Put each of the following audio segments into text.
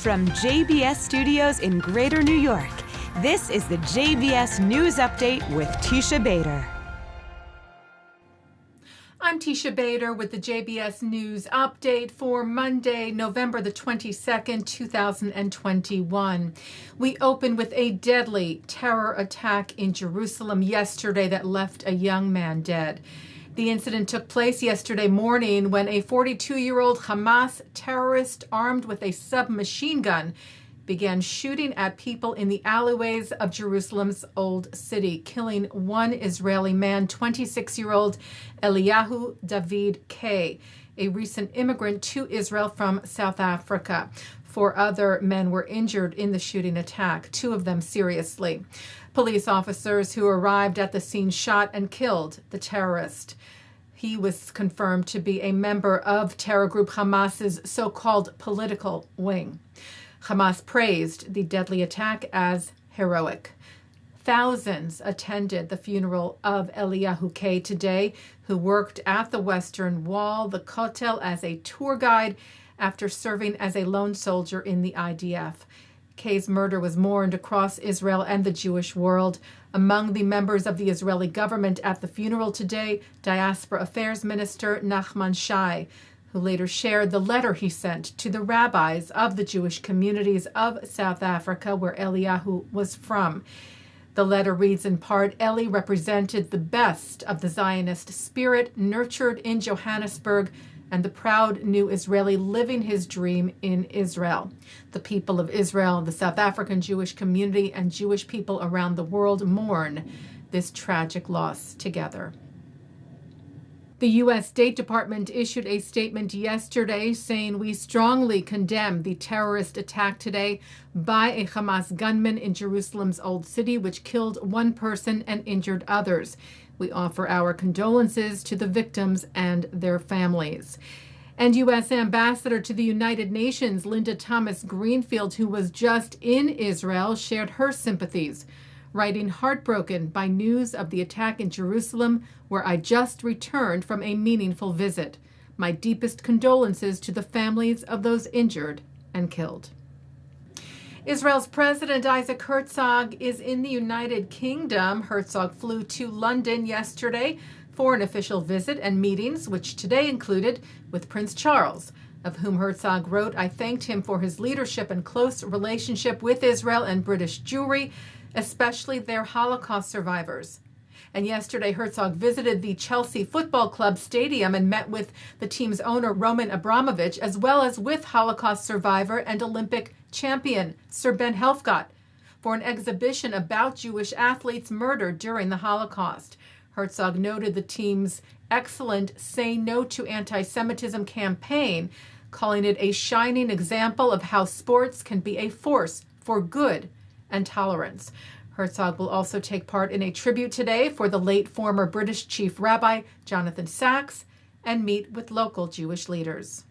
From JBS Studios in Greater New York, this is the JBS News Update with Teisha Bader. I'm Teisha Bader with the JBS News Update for Monday, November the 22nd, 2021. We open with a deadly terror attack in Jerusalem yesterday that left a young man dead. The incident took place yesterday morning when a 42-year-old Hamas terrorist armed with a submachine gun began shooting at people in the alleyways of Jerusalem's Old City, killing one Israeli man, 26-year-old Eliyahu David K., a recent immigrant to Israel from South Africa. 4 other men were injured in the shooting attack, 2 of them seriously. Police officers who arrived at the scene shot and killed the terrorist. He was confirmed to be a member of terror group Hamas's so-called political wing. Hamas praised the deadly attack as heroic. Thousands attended the funeral of Eliyahu K. today, who worked at the Western Wall, the Kotel, as a tour guide after serving as a lone soldier in the IDF. K's murder was mourned across Israel and the Jewish world. Among the members of the Israeli government at the funeral today, Diaspora Affairs Minister Nachman Shai, who later shared the letter he sent to the rabbis of the Jewish communities of South Africa, where Eliyahu was from. The letter reads in part, Eli represented the best of the Zionist spirit, nurtured in Johannesburg, and the proud new Israeli living his dream in Israel. The people of Israel, the South African Jewish community, and Jewish people around the world mourn this tragic loss together. The U.S. State Department issued a statement yesterday saying we strongly condemn the terrorist attack today by a Hamas gunman in Jerusalem's Old City, which killed 1 person and injured others. We offer our condolences to the victims and their families. And U.S. Ambassador to the United Nations, Linda Thomas-Greenfield, who was just in Israel, shared her sympathies, writing, heartbroken by news of the attack in Jerusalem, where I just returned from a meaningful visit. My deepest condolences to the families of those injured and killed. Israel's President Isaac Herzog is in the United Kingdom. Herzog flew to London yesterday for an official visit and meetings, which today included with Prince Charles, of whom Herzog wrote, I thanked him for his leadership and close relationship with Israel and British Jewry, especially their Holocaust survivors. And yesterday, Herzog visited the Chelsea Football Club stadium and met with the team's owner, Roman Abramovich, as well as with Holocaust survivor and Olympic champion, Sir Ben Helfgott, for an exhibition about Jewish athletes murdered during the Holocaust. Herzog noted the team's excellent Say No to Anti-Semitism campaign, calling it a shining example of how sports can be a force for good and tolerance. Herzog will also take part in a tribute today for the late former British Chief Rabbi Jonathan Sacks and meet with local Jewish leaders.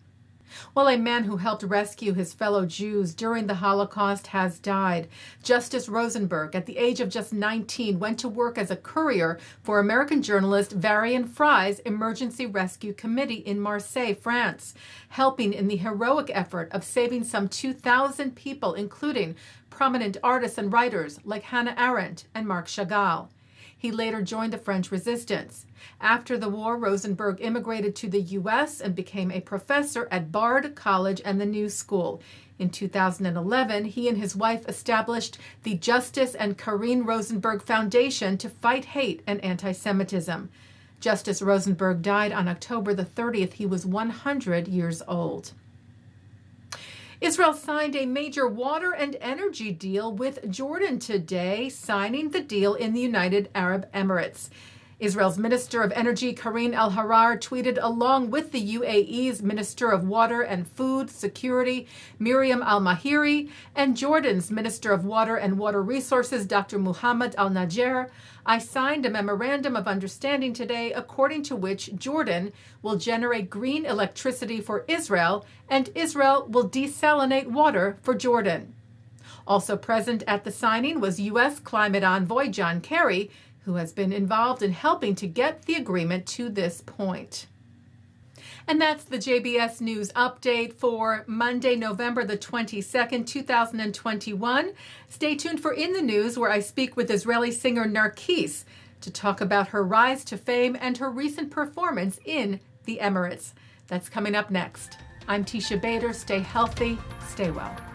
Well, a man who helped rescue his fellow Jews during the Holocaust has died. Justice Rosenberg, at the age of just 19, went to work as a courier for American journalist Varian Fry's Emergency Rescue Committee in Marseille, France, helping in the heroic effort of saving some 2,000 people, including prominent artists and writers like Hannah Arendt and Marc Chagall. He later joined the French Resistance. After the war, Rosenberg immigrated to the U.S. and became a professor at Bard College and the New School. In 2011, he and his wife established the Justice and Karine Rosenberg Foundation to fight hate and anti-Semitism. Justice Rosenberg died on October the 30th. He was 100 years old. Israel signed a major water and energy deal with Jordan today, signing the deal in the United Arab Emirates. Israel's Minister of Energy, Karine El-Harar, tweeted along with the UAE's Minister of Water and Food Security, Miriam Al-Mahiri, and Jordan's Minister of Water and Water Resources, Dr. Muhammad Al-Najjar, I signed a memorandum of understanding today according to which Jordan will generate green electricity for Israel and Israel will desalinate water for Jordan. Also present at the signing was U.S. climate envoy John Kerry, who has been involved in helping to get the agreement to this point. And that's the JBS News Update for Monday, November the 22nd, 2021. Stay tuned for In the News, where I speak with Israeli singer Narkis to talk about her rise to fame and her recent performance in the Emirates. That's coming up next. I'm Teisha Bader. Stay healthy, stay well.